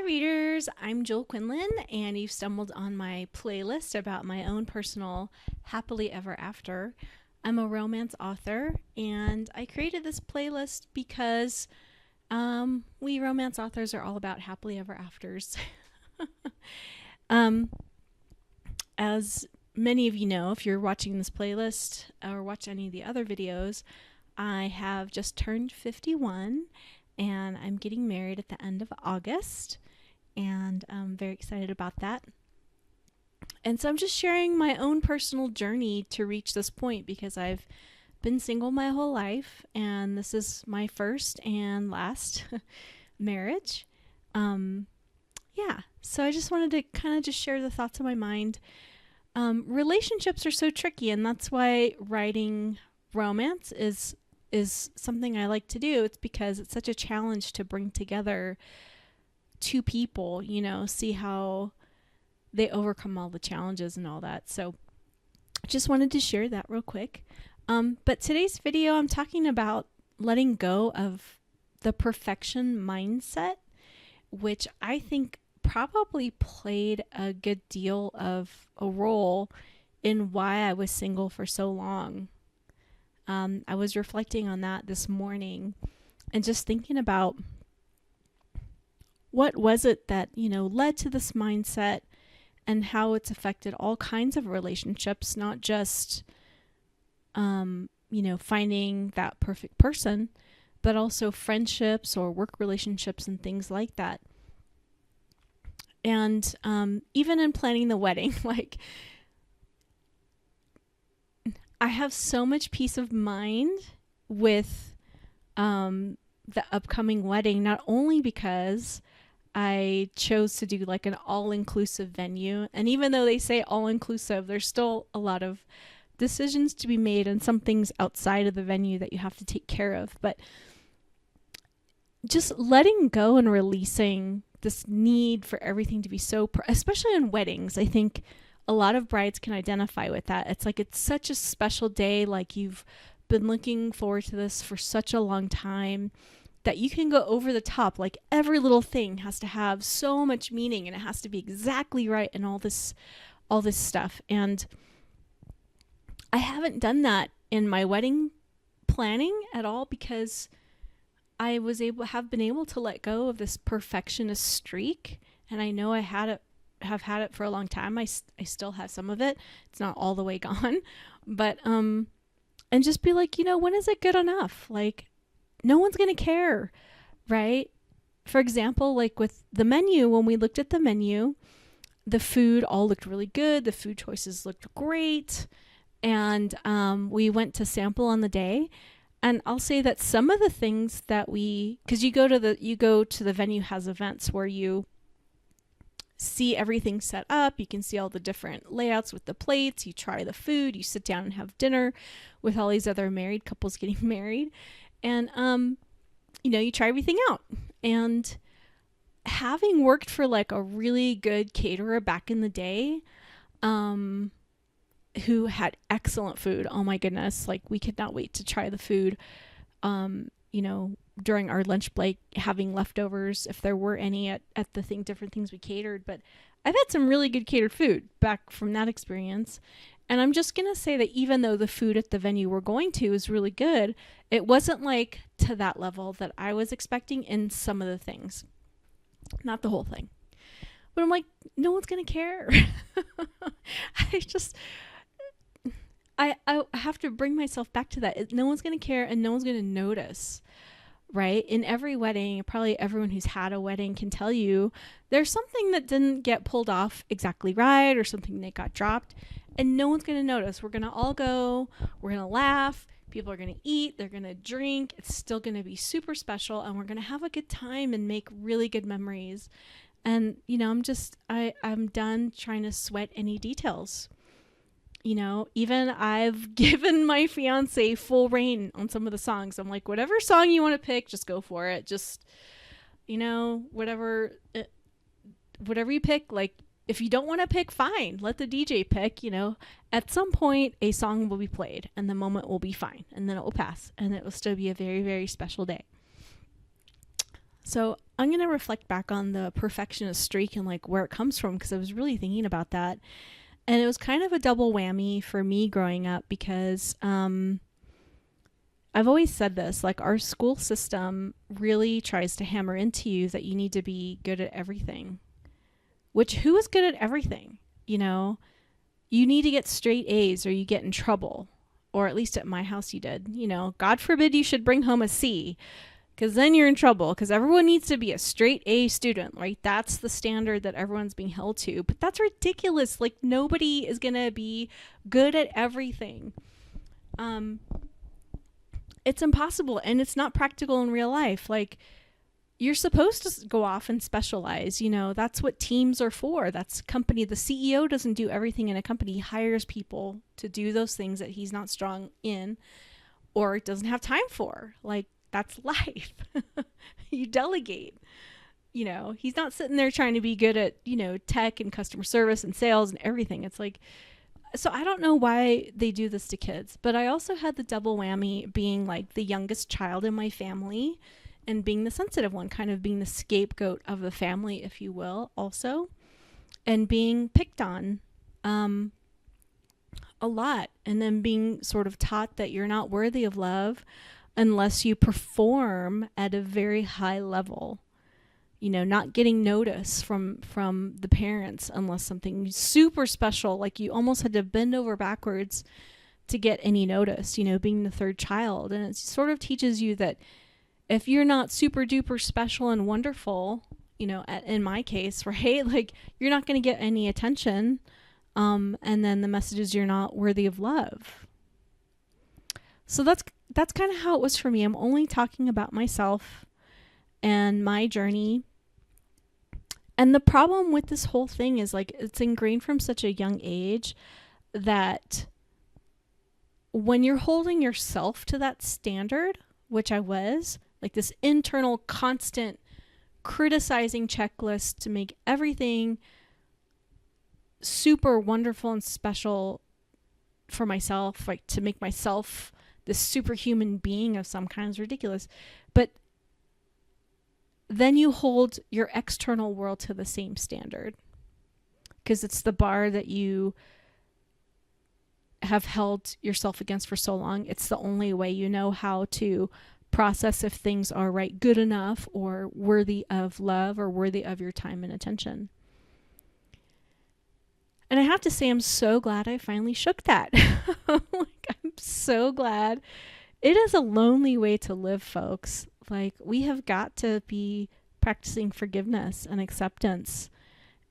readers, I'm Quinlan, and you've stumbled on my playlist about my own personal happily ever after. I'm a romance author, and I created this playlist because we romance authors are all about happily ever afters. um, as many of you know, if you're watching this playlist or watch any of the other videos, I have just turned 51 and I'm getting married at the end of August, and I'm very excited about that. And so I'm just sharing my own personal journey to reach this point because I've been single my whole life, and this is my first and last marriage. Yeah, so I just wanted to kind of just share the thoughts of my mind. Relationships are so tricky, and that's why writing romance is something I like to do. It's because it's such a challenge to bring together two people, see how they overcome all the challenges and all that. So just wanted to share that real quick. But today's video, I'm talking about letting go of the perfection mindset, which I think probably played a good deal of a role in why I was single for so long. I was reflecting on that this morning and just thinking about what was it that, led to this mindset and how it's affected all kinds of relationships, not just, finding that perfect person, but also friendships or work relationships and things like that. And even in planning the wedding, I have so much peace of mind with the upcoming wedding, not only because I chose to do like an all-inclusive venue. And even though they say all-inclusive, there's still a lot of decisions to be made and some things outside of the venue that you have to take care of. But just letting go and releasing this need for everything to be so, especially in weddings, I think a lot of brides can identify with that. It's like it's such a special day, like you've been looking forward to this for such a long time, that you can go over the top. Like every little thing has to have so much meaning and it has to be exactly right and all this stuff. And I haven't done that in my wedding planning at all because I have been able to let go of this perfectionist streak. And I know I have had it for a long time. I still have some of it. It's not all the way gone, but and just be like, when is it good enough? Like, no one's going to care, right? For example, like with the menu, when we looked at the menu, the food all looked really good. The food choices looked great. And we went to sample on the day. And I'll say that some of the things that because you go to the venue has events where you see everything set up. You can see all the different layouts with the plates. You try the food. You sit down and have dinner with all these other married couples getting married. And, you try everything out. And having worked for like a really good caterer back in the day, who had excellent food. Oh my goodness. Like we could not wait to try the food, during our lunch break, having leftovers if there were any at the different things we catered. But I've had some really good catered food back from that experience. And I'm just going to say that even though the food at the venue we're going to is really good, it wasn't like to that level that I was expecting in some of the things. Not the whole thing. But I'm like, no one's going to care. I have to bring myself back to that. No one's going to care and no one's going to notice. Right? In every wedding, probably everyone who's had a wedding can tell you there's something that didn't get pulled off exactly right or something that got dropped, and no one's going to notice. We're going to all go, we're going to laugh, people are going to eat, they're going to drink. It's still going to be super special, and we're going to have a good time and make really good memories. And, I'm done trying to sweat any details. Even I've given my fiancé full reign on some of the songs. I'm like, whatever song you want to pick, just go for it. Just, whatever you pick. Like, if you don't want to pick, fine. Let the DJ pick, At some point, a song will be played and the moment will be fine. And then it will pass. And it will still be a very, very special day. So I'm going to reflect back on the perfectionist streak and like where it comes from, because I was really thinking about that. And it was kind of a double whammy for me growing up because I've always said this, like our school system really tries to hammer into you that you need to be good at everything. Which, who is good at everything? You know, you need to get straight A's or you get in trouble. Or at least at my house you did. You know, God forbid you should bring home a C, because then you're in trouble, because everyone needs to be a straight A student, right? That's the standard that everyone's being held to. But that's ridiculous. Like, nobody is going to be good at everything. It's impossible, and it's not practical in real life. Like, you're supposed to go off and specialize. You know, that's what teams are for. That's company. The CEO doesn't do everything in a company. He hires people to do those things that he's not strong in or doesn't have time for. Like, that's life. You delegate. You know, he's not sitting there trying to be good at, you know, tech and customer service and sales and everything. It's like, so I don't know why they do this to kids, but I also had the double whammy being like the youngest child in my family and being the sensitive one, kind of being the scapegoat of the family, if you will, also, and being picked on a lot, and then being sort of taught that you're not worthy of love unless you perform at a very high level. You know, not getting notice from the parents unless something super special, like you almost had to bend over backwards to get any notice, you know, being the third child. And it sort of teaches you that if you're not super duper special and wonderful, you know, in my case, right, like you're not going to get any attention. And then the message is you're not worthy of love. So that's kind of how it was for me. I'm only talking about myself and my journey. And the problem with this whole thing is like it's ingrained from such a young age that when you're holding yourself to that standard, which I was, like this internal constant criticizing checklist to make everything super wonderful and special for myself, like to make myself this superhuman being of some kind is ridiculous. But then you hold your external world to the same standard because it's the bar that you have held yourself against for so long. It's the only way you know how to process if things are right, good enough, or worthy of love, or worthy of your time and attention. And I have to say, I'm so glad I finally shook that. Like, I'm so glad. It is a lonely way to live, folks. Like, we have got to be practicing forgiveness and acceptance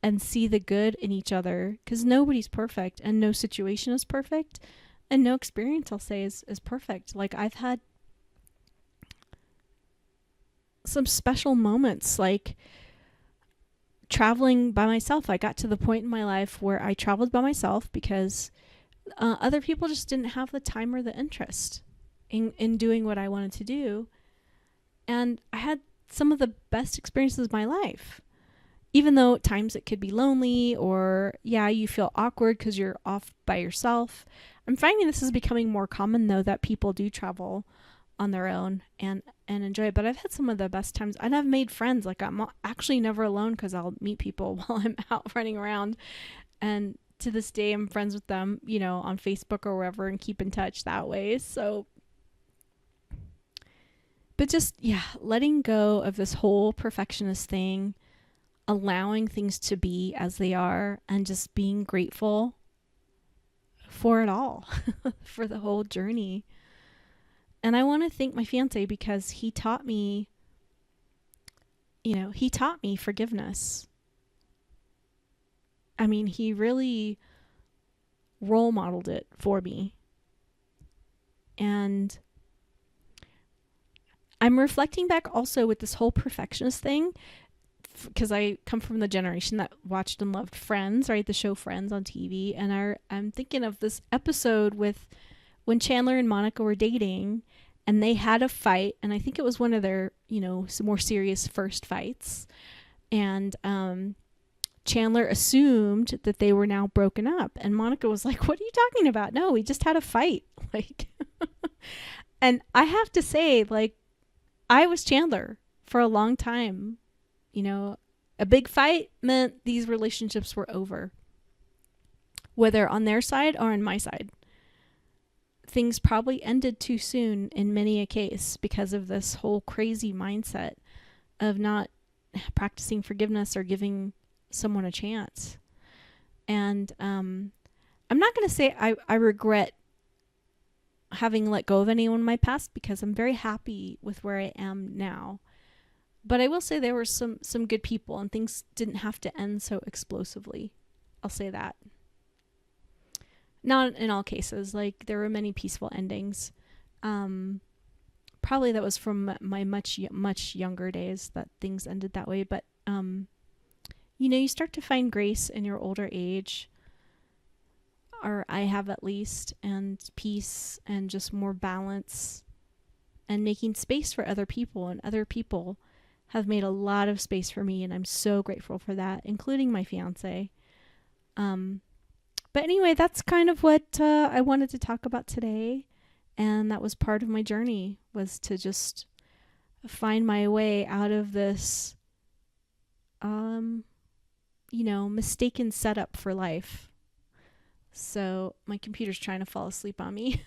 and see the good in each other, because nobody's perfect and no situation is perfect and no experience, I'll say, is perfect. Like, I've had some special moments, like traveling by myself. I got to the point in my life where I traveled by myself because other people just didn't have the time or the interest in doing what I wanted to do. And I had some of the best experiences of my life, even though at times it could be lonely or, yeah, you feel awkward because you're off by yourself. I'm finding this is becoming more common, though, that people do travel on their own and enjoy it. But I've had some of the best times, and I've made friends. Like, I'm actually never alone because I'll meet people while I'm out running around. And to this day, I'm friends with them, you know, on Facebook or wherever, and keep in touch that way. So, but just, yeah, letting go of this whole perfectionist thing, allowing things to be as they are, and just being grateful for it all, for the whole journey. And I want to thank my fiancé because he taught me, you know, he taught me forgiveness. I mean, he really role modeled it for me. And I'm reflecting back also with this whole perfectionist thing, because I come from the generation that watched and loved Friends, right? The show Friends on TV. And I'm thinking of this episode with when Chandler and Monica were dating and they had a fight. And I think it was one of their, you know, some more serious first fights. And Chandler assumed that they were now broken up. And Monica was like, "What are you talking about? No, we just had a fight." Like, and I have to say, like, I was Chandler for a long time. You know, a big fight meant these relationships were over, whether on their side or on my side. Things probably ended too soon in many a case because of this whole crazy mindset of not practicing forgiveness or giving someone a chance. And I'm not going to say I regret having let go of anyone in my past, because I'm very happy with where I am now. But I will say there were some good people, and things didn't have to end so explosively. I'll say that. Not in all cases. Like, there were many peaceful endings. Probably that was from my much younger days that things ended that way. But, you know, you start to find grace in your older age, or I have at least, and peace and just more balance and making space for other people. And other people have made a lot of space for me, and I'm so grateful for that, including my fiancé. But anyway, that's kind of what I wanted to talk about today. And that was part of my journey, was to just find my way out of this, you know, mistaken setup for life. So my computer's trying to fall asleep on me.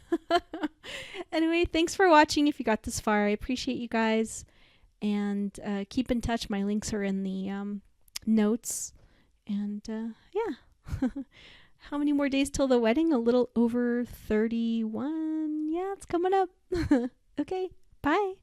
Anyway, thanks for watching if you got this far. I appreciate you guys. And keep in touch. My links are in the notes. And yeah. How many more days till the wedding? A little over 31. Yeah, it's coming up. Okay, bye.